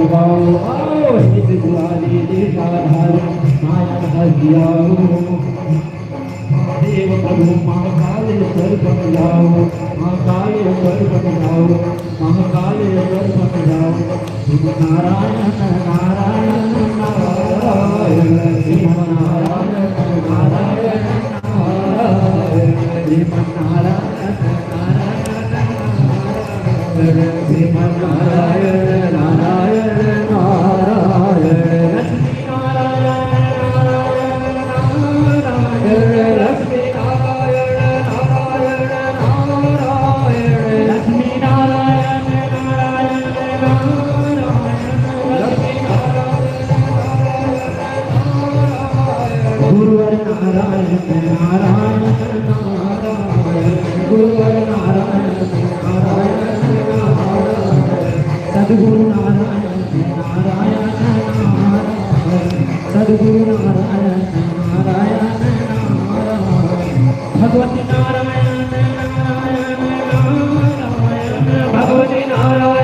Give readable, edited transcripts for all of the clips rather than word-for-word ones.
गाओ आओ हित गुलाली देशाधार नायक हसियाओ देव प्रभु महाकालेश्वर बन जाओ महाकालेश्वर बन जाओ महाकालेश्वर बन जाओ नारायण नारायण नारायण शिव नारायण नारायण नारायण शिव नारायण नारायण शिव नारायण नारायण नारायण लक्ष्मी नारायण लक्ष्मी नारायण नारायण नारायण लक्ष्मी नारायण नारायण नारायण लक्ष्मी नारायण गुरुवर नारायण नारायण नारायण गुरुवर नारायण नारायण सद्गुरु नारायण नारायण नारायण सद्गुरु नारायण नारायण भगवती नारायण नारायण नारायण भगवती नारायण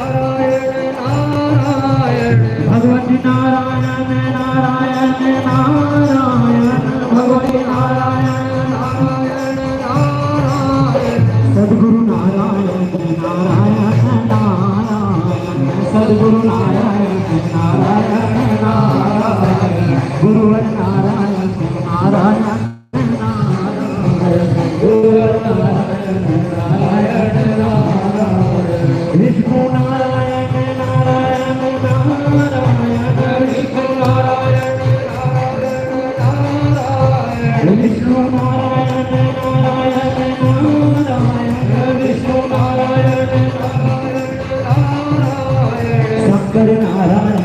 नारायण नारायण भगवती नारायण नारायण नारायण भगवती नारायण नारायण नारायण सद्गुरु नारायण नारायण नारायण सद्गुरु नारायण नारायण नारायण गुरुवर नारायण नारायण विष्णु नारायण नारायण नारायण विष्णु नारायण नारायण विष्णु नारायण नारायण नारायण विष्णु नारायण नारायण शंकर नारायण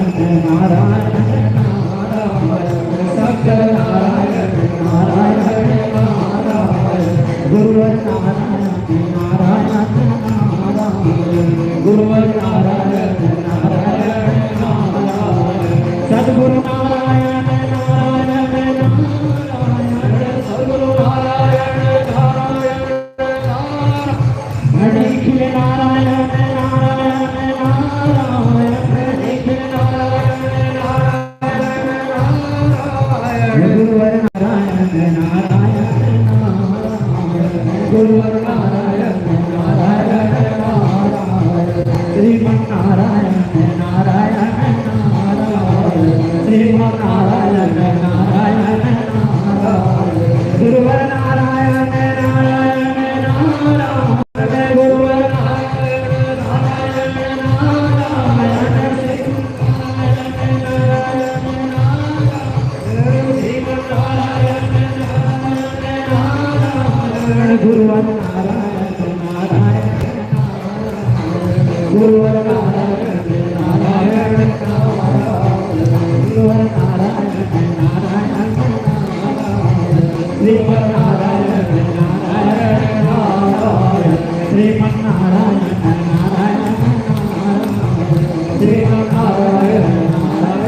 नारायण नारायण शंकर नारायण नारायण नारायण गुरुवर नारायण नारायण नारायण गुरुवर नारायण नारायण नारायण सद्गुरु नारायण नारायण नारायण सद्गुरु नारायण नारायण नारायण निखिल नारायण नारायण नारायण निखिल नारायण नारायण नारायण गुरुवर नारायण नारायण गुरुवर नारायण नारायण नारायण श्रीमन नारायण नारायण नारायण श्रीमन नारायण नारायण नारायण गुरुवर नारायण नारायण नारायण गुरुवर नारायण नारायण नारायण श्रीमन नारायण नारायण गुरुवर नारायण नारायण गुरुवर नारायण नारायण गुरुवर नारायण नारायण श्रीमन नारायण नारायण श्रीमन नारायण नारायण श्रीमन नारायण नारायण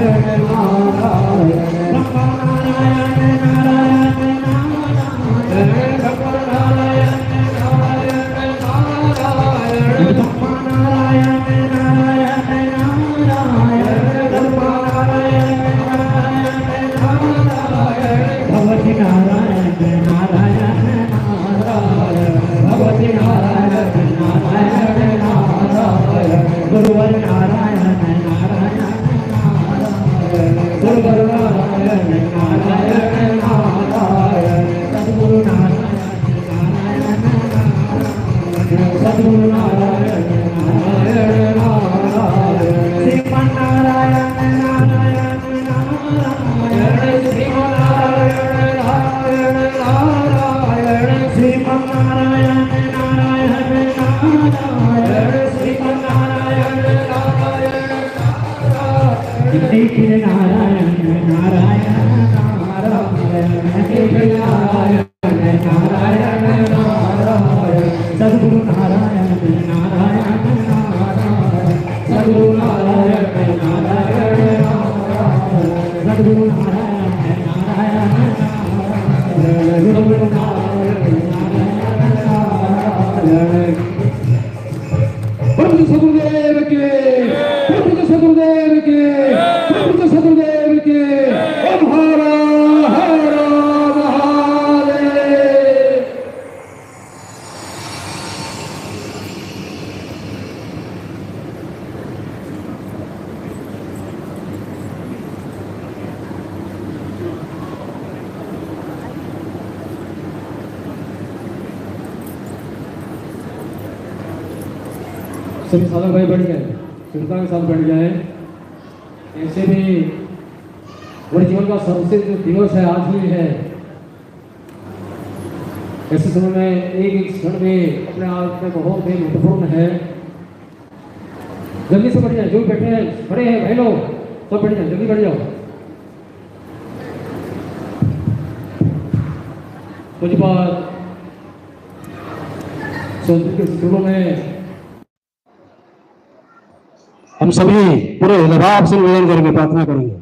भगवती नारायण नारायण नारायण भगवती नारायण नारायण नारायण गुरुवर नारायण नारायण नारायण गुरुवर नारायण नारायण नारायण सद्गुरु नारायण नारायण सद्गुरु नारायण नारायण नारायण श्रीमन नारायण नारायण नारायण श्रीमन नारायण नारायण नारायण श्रीमन नारायण नारायण नारायण श्रीमन नारायण नारायण निखिल नारायण नारायण नारायण निखिल नारायण नारायण नारायण सद्गुरु नारायण नारायण नारायण सद्गुरु नारायण नारायण नारायण सद्गुरु नारायण नारायण नारायण गुरुवर नारायण नारायण सद्गुरुदेव के सद्गुरुदेव सभी साधक भाई बैठ गए, चिंता के साथ बैठ जाए। ऐसे भी हमारे जीवन का सबसे जो दिवस है आज ही है। ऐसे समय में एक एक क्षण में अपने आप में बहुत ही महत्वपूर्ण है। जल्दी से बैठ जाए, जो बैठे हैं खड़े हैं भाई लोग सब बैठ जाए, जल्दी बैठ जाओ। कुछ बात संस्कृत के स्कूलों में हम सभी पूरे हृदय से निवेदन करेंगे, प्रार्थना करेंगे।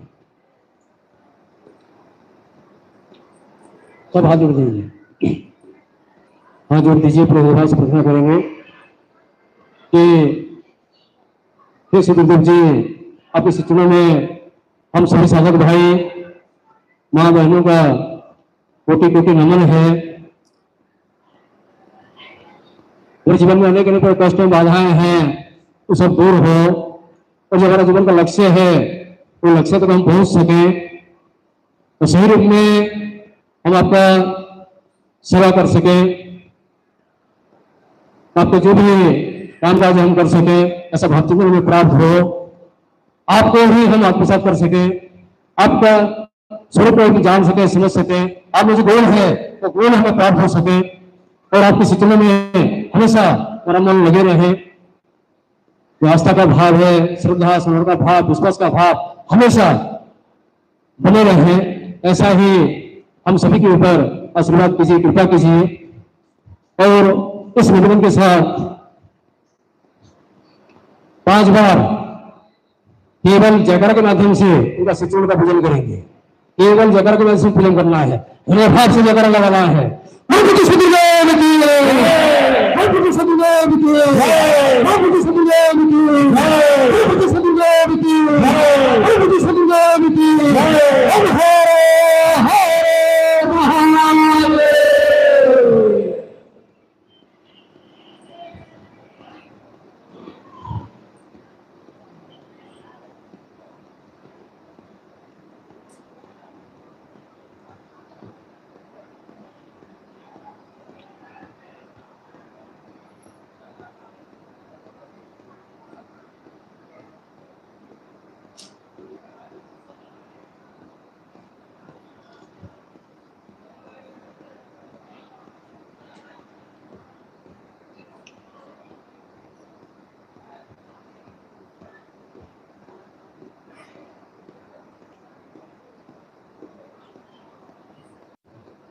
सब हाथ जोड़ दीजिए, हाथ जोड़ दीजिए, पूरे हृदय से प्रार्थना करेंगे कि श्री गुरुदेव जी आपके शिक्षणों में हम सभी साधक भाई माँ बहनों का कोटि कोटि नमन है। पूरे जीवन में अनेक अनेक कष्ट बाधाएं हैं, वो सब दूर हो और जो हमारा जीवन का लक्ष्य है वो लक्ष्य तक हम पहुंच सके, तो सही रूप में हम आपका सेवा कर सके, आपके जो भी कामकाज हम कर सके, ऐसा भक्तिमन में प्राप्त हो, आपको ही हम आत्मसात कर सके, आपका स्वरूप को जान सके, समझ सके, आप जो गोल है वो गोल हमें प्राप्त हो सके और आपकी शिक्षण में हमेशा हमारा मन लगे रहे। जो आस्था का भाव है, श्रद्धा समर्पण का भाव, विश्वास का भाव हमेशा बने रहे, ऐसा ही हम सभी के ऊपर आशीर्वाद कीजिए, कृपा कीजिए। और इस निवेदन के साथ 5 बार केवल जयकारा के माध्यम से उनका शिक्षण का पूजन करेंगे। केवल जयकारा के माध्यम से पूजन करना है, हृदय भाव से जयकारा लगाना है।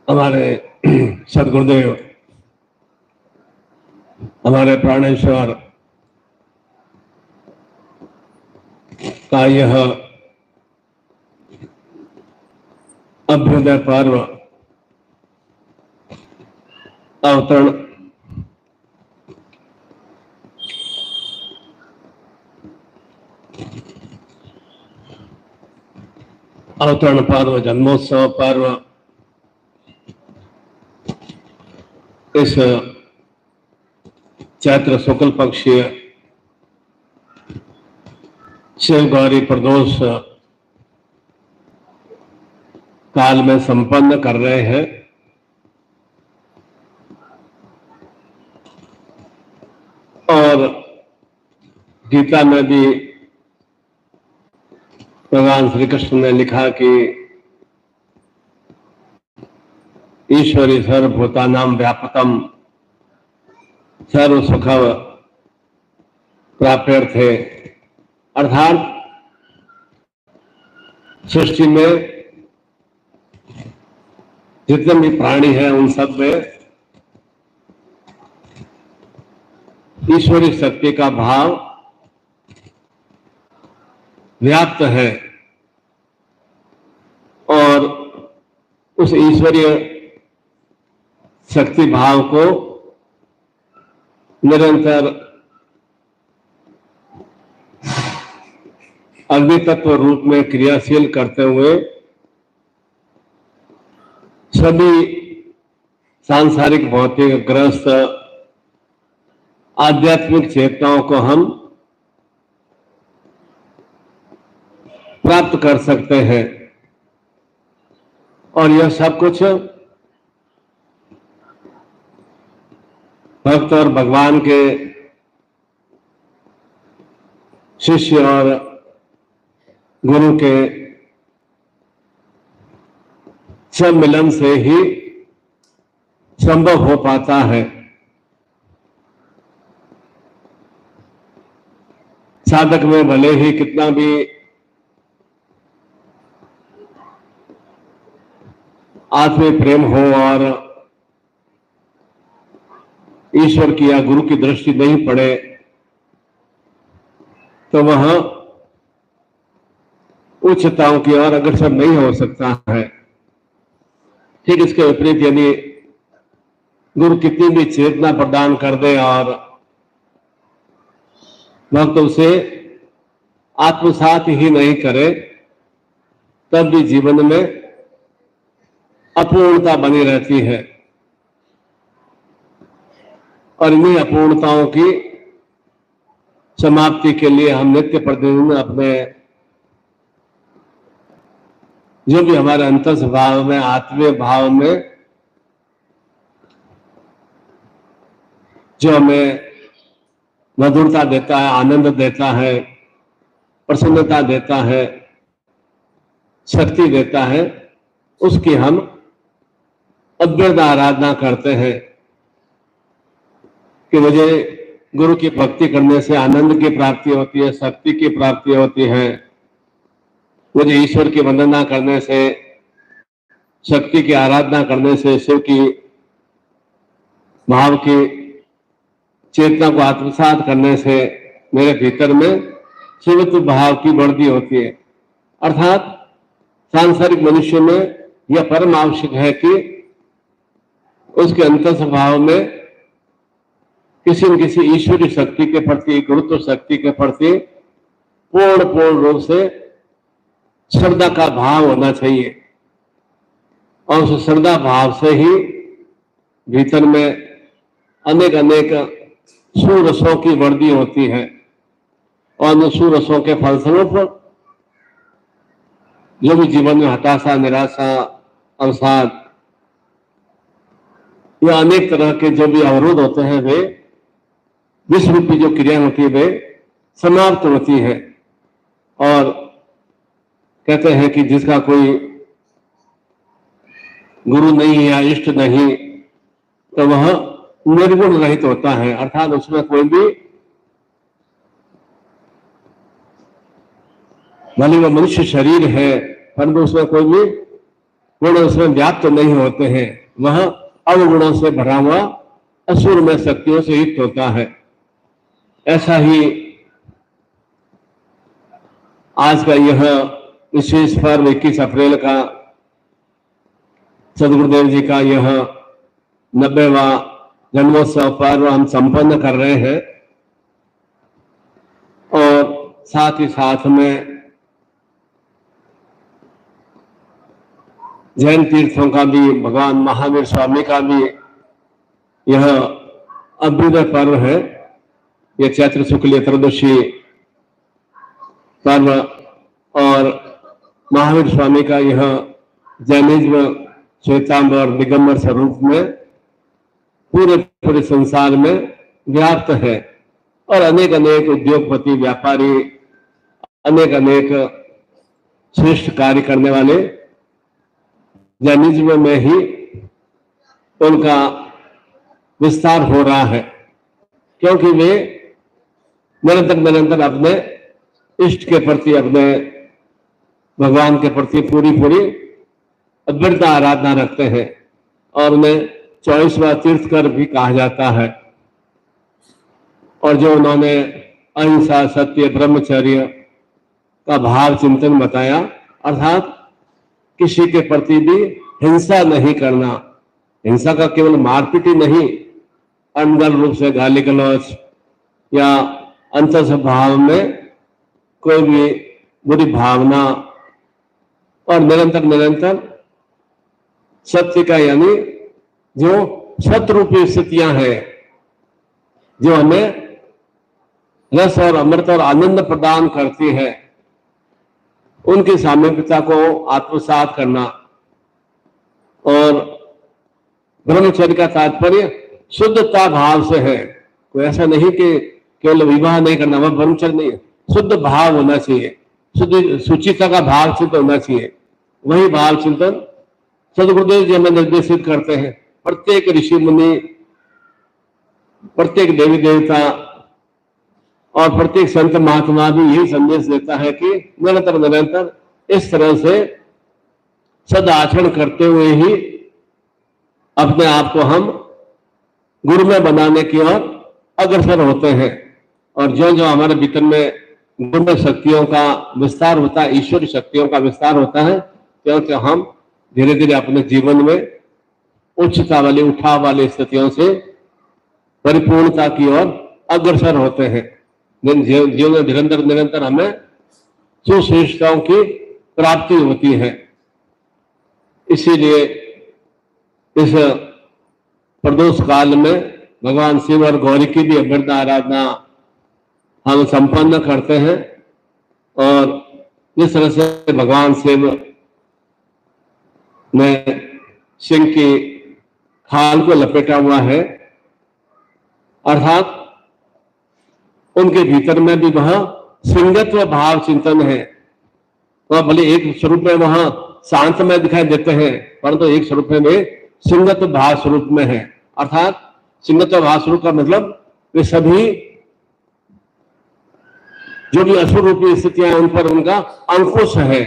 हमारे सदगुरुदेव, हमारे प्राणेश्वर का यह अभ्युदय पर्व अवतरण पर्व, जन्मोत्सव पर्व इस चैत्र शुक्ल पक्षीय शिव गौरी प्रदोष काल में संपन्न कर रहे हैं। और गीता में भी भगवान श्री कृष्ण ने लिखा कि ईश्वरी सर्वभूतानां व्यापकम सर्व सुख प्राप्यर्थे, अर्थात सृष्टि में जितने भी प्राणी हैं उन सब में ईश्वरी शक्ति का भाव व्याप्त है और उस ईश्वरीय शक्ति भाव को निरंतर अग्नि तत्व रूप में क्रियाशील करते हुए सभी सांसारिक भौतिक ग्रस्त आध्यात्मिक चेतनाओं को हम प्राप्त कर सकते हैं। और यह सब कुछ भक्त और भगवान के शिष्य और गुरु के सम्मिलन से ही संभव हो पाता है। साधक में भले ही कितना भी आत्मीय प्रेम हो और ईश्वर की या गुरु की दृष्टि नहीं पड़े, तो वह उच्चताओं की ओर अग्रसर नहीं हो सकता है। ठीक इसके विपरीत यदि गुरु कितनी भी चेतना प्रदान कर दे और भक्त उसे आत्मसात ही नहीं करे, तब भी जीवन में अपूर्णता बनी रहती है। और इन्हीं अपूर्णताओं की समाप्ति के लिए हम नित्य प्रतिदिन अपने जो भी हमारे अंतस भाव में, आत्मीय भाव में जो हमें मधुरता देता है, आनंद देता है, प्रसन्नता देता है, शक्ति देता है, उसकी हम अद्भुत आराधना करते हैं कि मुझे गुरु की भक्ति करने से आनंद की प्राप्ति होती है, शक्ति की प्राप्ति होती है। मुझे ईश्वर की वंदना करने से, शक्ति की आराधना करने से, शिव की भाव की चेतना को आत्मसात करने से मेरे भीतर में शिवत्व भाव की वृद्धि होती है। अर्थात सांसारिक मनुष्य में यह परम आवश्यक है कि उसके अंतर स्वभाव में किसी न किसी ईश्वरीय शक्ति के प्रति, गुरुत्व शक्ति के प्रति पूर्ण रूप से श्रद्धा का भाव होना चाहिए। और उस श्रद्धा भाव से ही भीतर में अनेक अनेक सुरसों की वृद्धि होती है और उन सुरसों के फलस्वरूप जो भी जीवन में हताशा, निराशा, अवसाद या अनेक तरह के जो भी अवरोध होते हैं, वे विश्व रूपी जो क्रिया होती है वे समाप्त होती है। और कहते हैं कि जिसका कोई गुरु नहीं है या इष्ट नहीं, तो वह निर्गुण रहित होता है। अर्थात उसमें कोई भी, भले वह मनुष्य शरीर है, परंतु उसमें कोई भी गुण उसमें व्याप्त नहीं होते हैं। वह अवगुणों से भरा हुआ असुर में शक्तियों से युक्त होता है। ऐसा ही आज का यह विशेष पर्व 21 अप्रैल का सदगुरुदेव जी का यह 90वां जन्मोत्सव पर्व हम संपन्न कर रहे हैं। और साथ ही साथ में जैन तीर्थों का भी, भगवान महावीर स्वामी का भी यह अभ्युदय पर्व है। यह चैत्र शुक्ल त्रयोदशी पर्व और महावीर स्वामी का यह जैनिज्म श्वेतांबर दिगंबर स्वरूप में पूरे संसार में व्याप्त है। और अनेक अनेक उद्योगपति, व्यापारी, अनेक श्रेष्ठ कार्य करने वाले जैनिज्म में ही उनका विस्तार हो रहा है, क्योंकि वे निरंतर अपने इष्ट के प्रति, अपने भगवान के प्रति पूरी अद्भुत आराधना रखते हैं। और उन्हें 24वां तीर्थकर भी कहा जाता है। और जो उन्होंने अहिंसा, सत्य, ब्रह्मचर्य का भाव चिंतन बताया, अर्थात किसी के प्रति भी हिंसा नहीं करना। हिंसा का केवल मारपीट ही नहीं, अनगल रूप से गाली गलौच या अंतर भाव में कोई भी बुरी भावना, और निरंतर सत्य का, यानी जो सतरूपी स्थितियां हैं जो हमें रस और अमृत और आनंद प्रदान करती है, उनकी सामयिकता को आत्मसात करना। और ब्रह्मचर्य का तात्पर्य शुद्धता भाव से है। कोई ऐसा नहीं कि केवल विवाह नहीं करना, वह ब्रह्मचर्य नहीं है। शुद्ध भाव होना चाहिए, शुद्ध सुचिता का भाव चिंतन होना चाहिए। वही भाव चिंतन सदगुरुदेव जी हमें निर्देशित करते हैं। प्रत्येक ऋषि मुनि, प्रत्येक देवी देवता और प्रत्येक संत महात्मा भी यही संदेश देता है कि निरंतर निरंतर इस तरह से सद आचरण करते हुए ही अपने आप को हम गुरु में बनाने की ओर अग्रसर होते हैं। और जो जो हमारे भीतर में गुरु शक्तियों का विस्तार होता है, ईश्वरी शक्तियों का विस्तार होता है, क्यों क्यों हम धीरे धीरे अपने जीवन में उच्चता वाली, उठाव वाली स्थितियों से परिपूर्णता की ओर अग्रसर होते हैं। जीवन में निरंतर निरंतर हमें सुश्रेष्ठताओं की प्राप्ति होती है। इसीलिए इस प्रदोष काल में भगवान शिव और गौरी की भी अभ्यर्थ आराधना हम संपन्न करते हैं। और जिस तरह से भगवान शिव ने सिंह की खाल को लपेटा हुआ है, अर्थात उनके भीतर में भी वह सिंहत्व भाव चिंतन है। वह भले एक स्वरूप में वह शांत में दिखाई देते हैं, परंतु एक स्वरूप में सिंहत्व भाव स्वरूप में है। अर्थात सिंहत्व भाव स्वरूप का मतलब वे सभी जो भी असुर रूपी स्थितियां हैं उन पर उनका अंकुश है।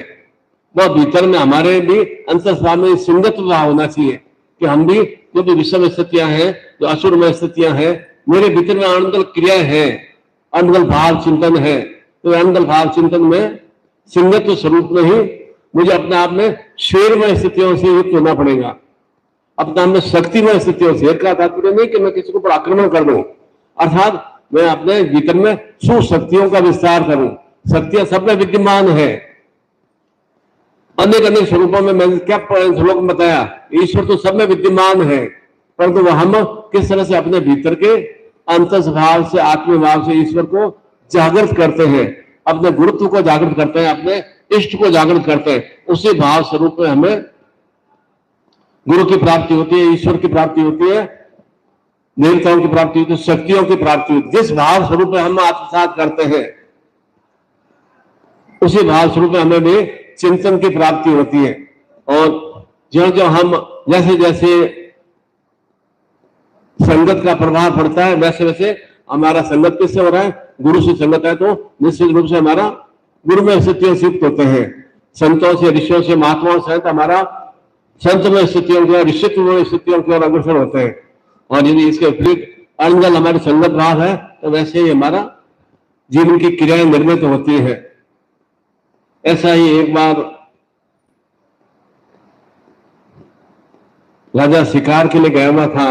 वह भीतर में हमारे भी अंतर्स्वामी में सिंहत्व भाव होना चाहिए कि हम भी जो भी विषम स्थितियां हैं, जो असुर में स्थितियां हैं, मेरे भीतर में आनंद क्रिया है, अनंगल भाव चिंतन है। तो अनंगल भाव चिंतन में सिंहत्व स्वरूप में ही मुझे अपने आप में शेरमय स्थितियों से युक्त होना पड़ेगा, अपने आप में शक्तिमय स्थितियों से। का तात्पर्य नहीं कि मैं किसी को आक्रमण कर दूं, अर्थात मैं अपने भीतर में सुशक्तियों का विस्तार करूं। शक्तियां सब में विद्यमान है, अनेक अनेक स्वरूपों में। मैंने क्या श्लोक में बताया, ईश्वर तो सब में विद्यमान है, परंतु वह हम किस तरह से अपने भीतर के अंतस्भाव से, आत्मभाव से ईश्वर को जागृत करते हैं, अपने गुरुत्व को जागृत करते हैं, अपने इष्ट को जागृत करते हैं। उसी भाव स्वरूप में हमें गुरु की प्राप्ति होती है, ईश्वर की प्राप्ति होती है, देवताओं की प्राप्ति होती है, शक्तियों की प्राप्ति होती है। जिस भाव स्वरूप में हम आत्मसात करते हैं, उसी भाव स्वरूप में हमें भी चिंतन की प्राप्ति होती है। और जो जो हम जैसे जैसे संगत का प्रभाव पड़ता है, वैसे वैसे हमारा संगत किससे हो रहा है, गुरु से संगत है, तो निश्चित रूप से हमारा गुरु में स्थितियों से युक्त होते हैं। संतों से, ऋषियों से, महात्माओं से तो हमारा संत में स्थितियों की और ऋषित्व में स्थितियों की ओर अग्रसर होते हैं। और यदि इसके विपरीत अनंगल हमारी संगत भाव है, तो वैसे ही हमारा जीवन की क्रियाएं निर्मित होती है। ऐसा ही एक बार राजा शिकार के लिए गया हुआ था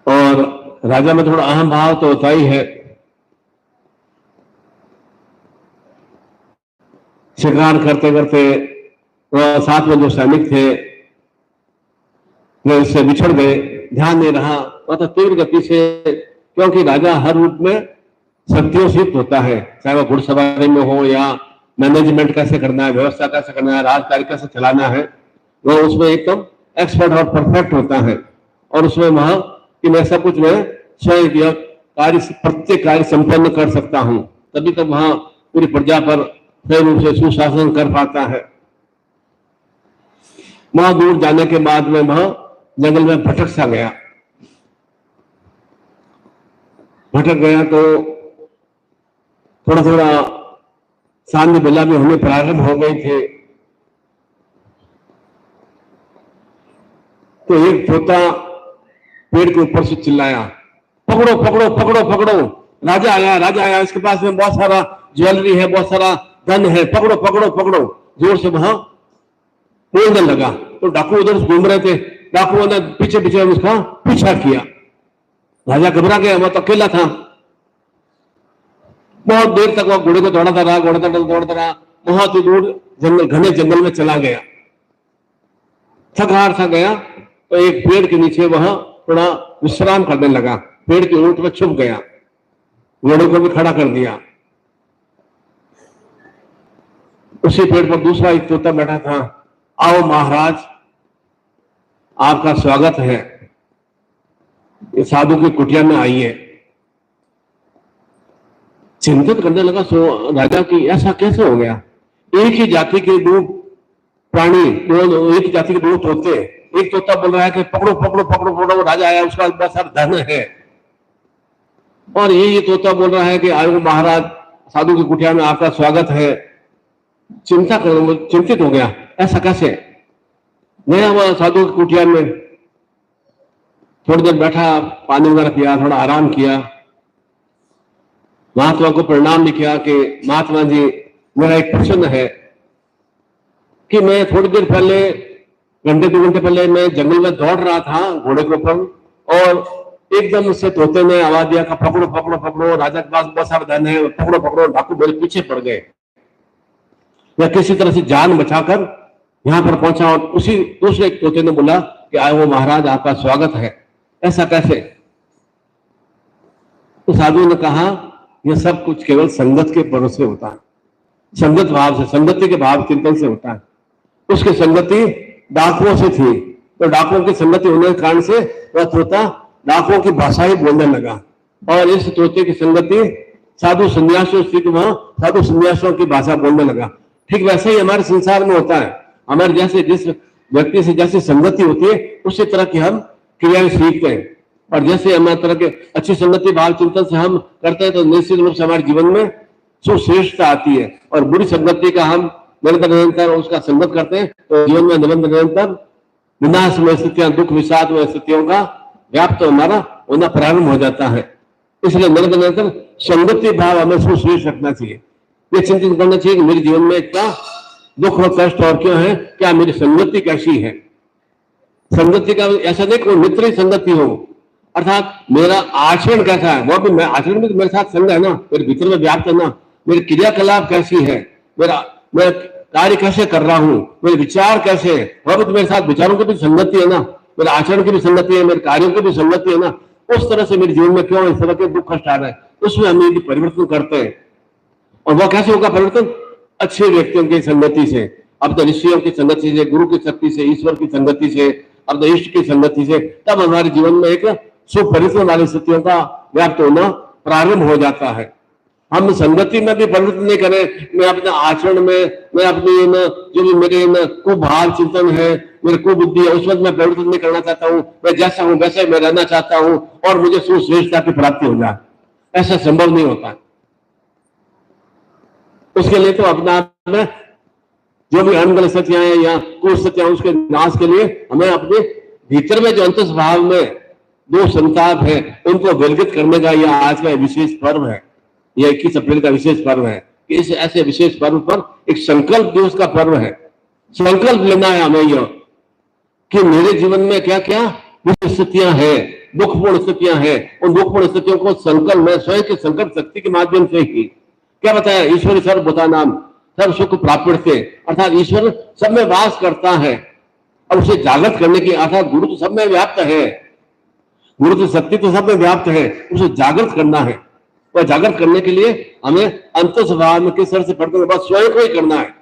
और राजा में थोड़ा अहम भाव तो होता ही है। शिकार करते करते साथ में जो सैनिक थे वे उससे बिछड़ गए, ध्यान नहीं रहा। वह तो तीव्र गति से, क्योंकि राजा हर रूप में शक्तियों से युक्त होता है, चाहे वह घुड़सवारी में हो या मैनेजमेंट कैसे करना है, व्यवस्था कैसे करना है, राजकार्य कैसे चलाना है, वह उसमें एकदम एक्सपर्ट और परफेक्ट होता है। और उसमें वह कि मैं सब कुछ मैं स्वयं कार्य, प्रत्येक कार्य संपन्न कर सकता हूं, तभी तक वहां पूरी प्रजा पर सही रूप से सुशासन कर पाता है। वहां दूर जाने के बाद में वह जंगल में भटक सा गया। भटक गया तो थोड़ा थोड़ा सांझ बेला भी होने प्रारंभ हो गई थे। तो एक तोता पेड़ के ऊपर से चिल्लाया, पकड़ो पकड़ो पकड़ो पकड़ो, राजा आया, राजा आया, इसके पास में बहुत सारा ज्वेलरी है, बहुत सारा धन है, पकड़ो पकड़ो पकड़ो। जोर से वहां बोलने लगा। तो डाकू उधर घूम रहे थे, डाकुओं ने पीछे पीछे उसका पीछा किया। राजा घबरा गया, वह तो अकेला था। बहुत देर तक वह घोड़े को दौड़ाता रहा, दौड़ता रहा, बहुत ही दूर जंगल, घने जंगल में चला गया। थक हार सा गया तो एक पेड़ के नीचे वह थोड़ा विश्राम करने लगा, पेड़ की ऊंट में छुप गया, घोड़े को भी खड़ा कर दिया। उसी पेड़ पर दूसरा एक तोता बैठा था। आओ महाराज, आपका स्वागत है, ये साधु की कुटिया में आइए। चिंतित करने लगा राजा की ऐसा कैसे हो गया, एक ही जाति के दो प्राणी, एक ही जाति के दो तोते, एक तोता बोल रहा है कि पकड़ो पकड़ो पकड़ो पकड़ो, राजा आया उसका बहुत सारा धन है, और ये तोता बोल रहा है कि आयो महाराज साधु की कुटिया में आपका स्वागत है। चिंतित हो गया, ऐसा कैसे। गया वह साधु की कुटिया में, थोड़ी देर बैठा, पानी वगैरह पिया, थोड़ा आराम किया, महात्मा को प्रणाम भी किया कि महात्मा जी मेरा एक प्रश्न है कि मैं थोड़ी देर पहले, घंटे 2 घंटे पहले मैं जंगल में दौड़ रहा था घोड़े के ऊपर, और एकदम से तोते ने आवाज दिया कि पकड़ो पकड़ो पकड़ो, राजा के पास बहुत सारा धन है, पकड़ो पकड़ो, डाकू मेरे पीछे पड़ गए। मैं किसी तरह से जान बचाकर यहां पर पहुंचा, और उसी दूसरे तोते ने बोला कि आए वो महाराज आपका स्वागत है। ऐसा कैसे। तो साधु ने कहा यह सब कुछ केवल संगत के भरोसे होता है, संगत भाव से, संगति के भाव चिंतन से होता है। उसकी संगति डाकुओं से थी, तो डाकुओं की संगति होने के कारण से वह तोता डाकुओं की भाषा ही बोलने लगा, और इस तोते की संगति साधु संन्यासियों से, वह साधु संन्यासियों की भाषा बोलने लगा। ठीक वैसे ही हमारे संसार में होता है, हमारे जैसे जिस व्यक्ति से जैसी संगति होती है उसी तरह की हम क्रियाएं सीखते हैं, और जैसे हमारे तरह के अच्छी संगति भाव चिंतन से हम करते हैं तो निश्चित रूप से हमारे जीवन में सुश्रेष्ठता आती है, और बुरी संगति का हम निरंतर उसका संगत करते हैं तो जीवन में निरंतर विनाशमय स्थितियां, दुख विषादमय स्थितियों का व्याप्त हमारा होना प्रारंभ हो जाता है। इसलिए निरंतर संगति भाव हमें सुश्रेष्ठ रखना चाहिए। ये चिंतन करना चाहिए कि मेरे जीवन में इतना दुख और कष्ट और क्यों है, क्या मेरी संगति कैसी है। संगति का ऐसा नहीं कोई मित्र ही संगति हो, अर्थात मेरा आचरण कैसा है, वो भी मैं आचरण में तो मेरे साथ संग है ना, मेरे भीतर में व्याप्त है ना, मेरी क्रियाकलाप कैसी है, मैं कार्य कैसे कर रहा हूँ, मेरे विचार कैसे है, वह भी तो मेरे साथ विचारों की भी संगति है ना, मेरे आचरण की भी संगति है, मेरे कार्यों की भी संगति है ना। उस तरह से मेरे जीवन में क्यों इस तरह के दुख कष्ट आ रहा है, उसमें हम यदि परिवर्तन करते हैं, और वह कैसे होगा परिवर्तन, अच्छे व्यक्तियों की संगति से, अपने ऋषियों की संगति से, गुरु की शक्ति से, ईश्वर की संगति से, अपने इष्ट की संगति से, तब हमारे जीवन में एक सुपरिवर्तन वाली स्थितियों का व्याप्त होना प्रारंभ हो जाता है। हम संगति में भी परिवर्तन नहीं करें, मैं अपने आचरण में, मैं अपनी जो भी मेरे कुभाव चिंतन है, मेरे कुबुद्धि है, उस वक्त मैं परिवर्तन नहीं करना चाहता हूँ, मैं जैसा हूं वैसे मैं रहना चाहता हूं और मुझे सुश्रेष्ठता की प्राप्ति हो जाए, ऐसा संभव नहीं होता। उसके लिए तो अपना में जो भी अनगल स्थितियां हैं या कुछ स्थितियां, उसके नाश के लिए हमें अपने भीतर में जो अंतस भाव में दो संताप है उनको विलगित करने का यह आज का विशेष पर्व है। यह 21 अप्रैल का विशेष पर्व है कि इस ऐसे विशेष पर्व पर एक संकल्प दिवस का पर्व है। संकल्प लेना है हमें यह कि मेरे जीवन में क्या क्या स्थितियां हैं, दुखपूर्ण स्थितियां हैं, उन दुखपूर्ण स्थितियों को संकल्प में स्वयं के संकल्प शक्ति के माध्यम से ही क्या बताया, ईश्वर सर्व बता नाम सर्व सुख प्राप्त थे, अर्थात ईश्वर सब में वास करता है और उसे जागृत करने की, अर्थात गुरु तो सब में व्याप्त है, गुरु तो शक्ति तो सब में व्याप्त है, उसे जागृत करना है। वह जागृत करने के लिए हमें अंतस्वभाव में किस तरह से पढ़ते बस स्वयं को ही करना है।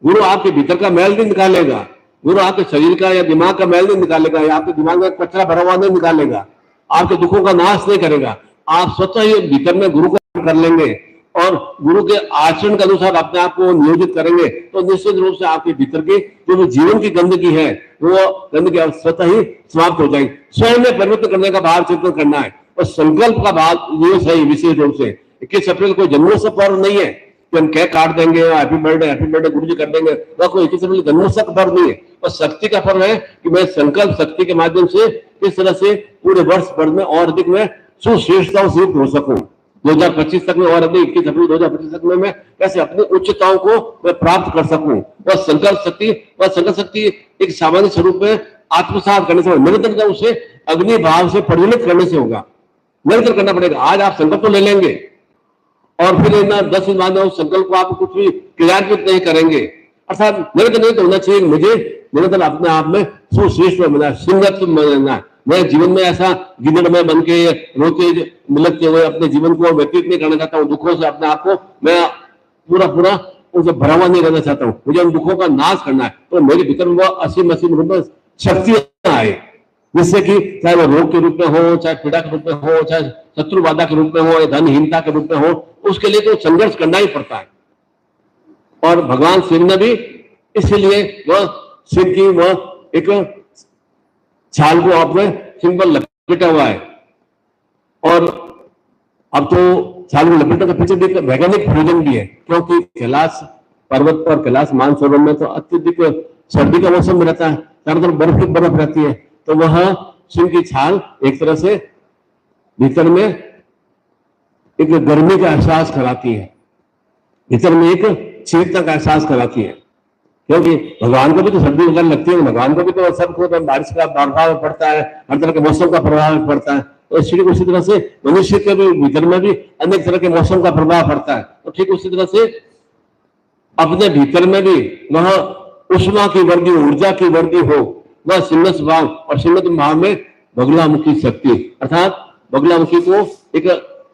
गुरु आपके भीतर का मैल नहीं निकालेगा, गुरु आपके शरीर का या दिमाग का मैल नहीं निकालेगा, या आपके दिमाग में कचरा भरा हुआ नहीं निकालेगा, आपके दुखों का नाश नहीं करेगा। आप स्वतः ही भीतर में गुरु को कर लेंगे और गुरु के आचरण के अनुसार अपने आप को नियोजित करेंगे तो निश्चित रूप से आपके भीतर की जो भी जीवन की गंदगी है वो गंदगी स्वतः ही समाप्त हो जाएगी। स्वयं में परिवर्तन करने का भाव चिंतन करना है और संकल्प का भाव ये सही विशेष रूप से 21 अप्रैल कोई जन्मोत्सव पर्व नहीं है कि हम केक काट देंगे, हैप्पी बर्थडे गुरु जी कर देंगे, वह कोई 21 अप्रैल जन्मोत्सव का पर्व नहीं है। और शक्ति का पर्व है कि मैं संकल्प शक्ति के माध्यम से किस तरह से पूरे वर्ष भर में और अधिक में सुश्रेष्ठताओं सिद्ध हो सकूं। 2025 तक में और अधिक 21 अप्रैल 2025 तक में मैं कैसे अपनी उच्चताओं को मैं प्राप्त कर सकूं। वह संकल्प शक्ति एक सामान्य स्वरूप में आत्मसात करने से, निरंतर उसे अग्नि भाव से परिणत करने से होगा। निरंतर करना पड़ेगा। आज आप संकल्प तो ले लेंगे और फिर 10 दिन बाद उस संकल्प को आप कुछ भी क्रियान्वित नहीं करेंगे, अर्थात निरंतर नहीं तो होना चाहिए मुझे निरंतर अपने आप में सुश्रेष्ठ बनना, सिंगत्व बनना। मैं जीवन में ऐसा गिदड़ में बन के रोते मिलते हुए अपने जीवन को व्यतीत नहीं करना चाहता हूँ। दुखों से अपने आप को मैं पूरा उनसे भरा हुआ नहीं रहना चाहता हूँ। मुझे उन दुखों का नाश करना है तो मेरे भीतर वो असीम रूप में शक्तियां आए, जिससे कि चाहे वो रोग के रूप में हो, चाहे पीड़ा के रूप में हो, चाहे शत्रुबाधा के रूप में हो या धनहीनता के रूप में हो, उसके लिए तो संघर्ष करना ही पड़ता है। और भगवान शिव ने भी इसलिए वह सिंह की वह एक छाल को अपने सिंह पर लपेटा हुआ है। और अब तो छाल को लपेटने के पीछे भी वैज्ञानिक रीजन भी है, क्योंकि कैलाश पर्वत पर, कैलाश मानसरोवर में तो अत्यधिक सर्दी का मौसम रहता है, चारों तरफ बर्फ ही बर्फ रहती है, तो वह सिंह की छाल एक तरह से भीतर में एक गर्मी का एहसास कराती है, भीतर में एक शीतलता का एहसास कराती है। क्योंकि भगवान को भी तो सर्दी वगैरह लगती है, भगवान को भी तो सबको तो बारिश का प्रभाव पड़ता है, हर तरह के मौसम का प्रभाव पड़ता है, तो ठीक उसी तरह से मनुष्य के भी भीतर में भी अनेक तरह के मौसम का प्रभाव पड़ता है। तो ठीक उसी तरह से अपने भीतर में भी वह उष्मा की वृद्धि, ऊर्जा की वृद्धि हो, वह सिंहस्थ भाव, और सिंहस्थ भाव में बगुलामुखी शक्ति, अर्थात बगुलामुखी को एक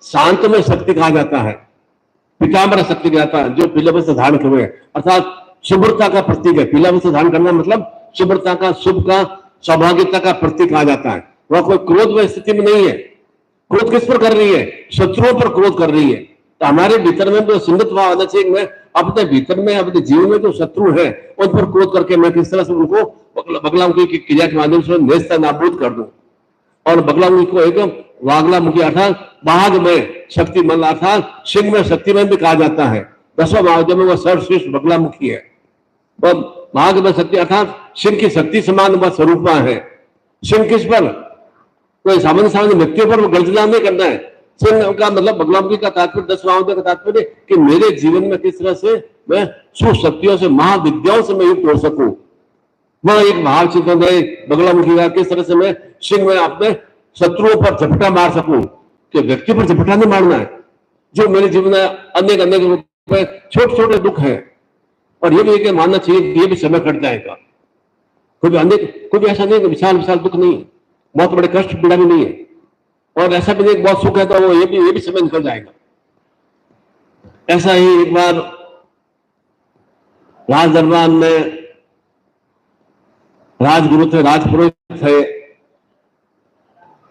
शांतमय शक्ति कहा जाता है, पीताम्बर शक्ति कहा जाता है, जो पीले वस्त्र धारण किए हुए, अर्थात शुभ्रता का प्रतीक है। पीला वस्त्र धारण करना मतलब शुभ्रता का, शुभ का, सौभाग्यता का प्रतीक कहा जाता है। वह कोई क्रोध में स्थिति में नहीं है। क्रोध किस पर कर रही है? शत्रुओं पर क्रोध कर रही है। तो हमारे भीतर में तो सिंहस्थ भाव आना चाहिए। मैं अपने भीतर में, अपने जीवन में जो शत्रु है उन पर क्रोध करके मैं किस तरह से उनको बगलामुखी की क्रिया के माध्यम से नेस्त नाबूद कर दूं, और बगलामुखी को एक वागलामुखी अर्थात बाघ में शक्तिमंद, अर्थात सिंह में शक्तिमंद भी कहा जाता है। 10वां महायुद्ध में वह सर्वश्रेष्ठ बगलामुखी है। और बाघ में शक्ति अर्थात सिंह की शक्ति समान वह स्वरूपा है। सिंह किस पर? कोई सामान्य सामान्य व्यक्तियों पर गलतला नहीं करना है। सिंह का मतलब बगलामुखी का तात्पर्य, 10वां महायुद्ध का तात्पर्य कि मेरे जीवन में किस तरह से मैं शुभ शक्तियों से, महाविद्याओं से मैं युक्त हो सकूं, वह एक भाव चिंतन है बगलामुखी का। किस तरह से मैं सिंह में अपने शत्रुओं पर झपटा मार सकूं, कि व्यक्ति पर झपटा नहीं मारना है। जो मेरे जीवन में अनेक अनेक रूप में छोटे छोटे दुख है, और ये भी मानना चाहिए कि ये भी समय कट जाएगा। कोई भी ऐसा नहीं, विशाल विशाल दुख नहीं है, बहुत बड़े कष्ट पीड़ा भी नहीं है, और ऐसा भी नहीं बहुत सुख है तो वो ये भी समय निकल जाएगा। ऐसा ही एक बार राज दरबार में राजगुरु थे, राजपुरोहित थे,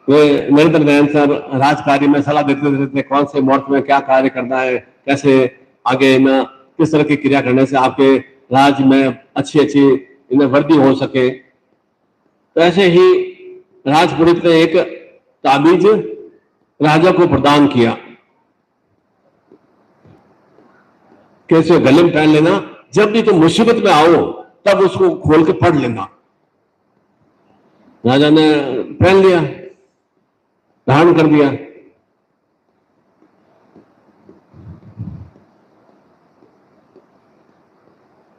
वे नरेंद्र नयन सर राज कार्य में सलाह देते थे, कौन से मुहूर्त में क्या कार्य करना है, कैसे आगे न किस तरह की क्रिया करने से आपके राज्य में अच्छी इन्हें वृद्धि हो सके। तो ऐसे ही राजपुरोहित ने एक ताबीज राजा को प्रदान किया, कैसे गले में पहन लेना, जब भी तुम मुसीबत में आओ तब उसको खोल के पढ़ लेना। राजा ने पहन लिया, धारण कर दिया।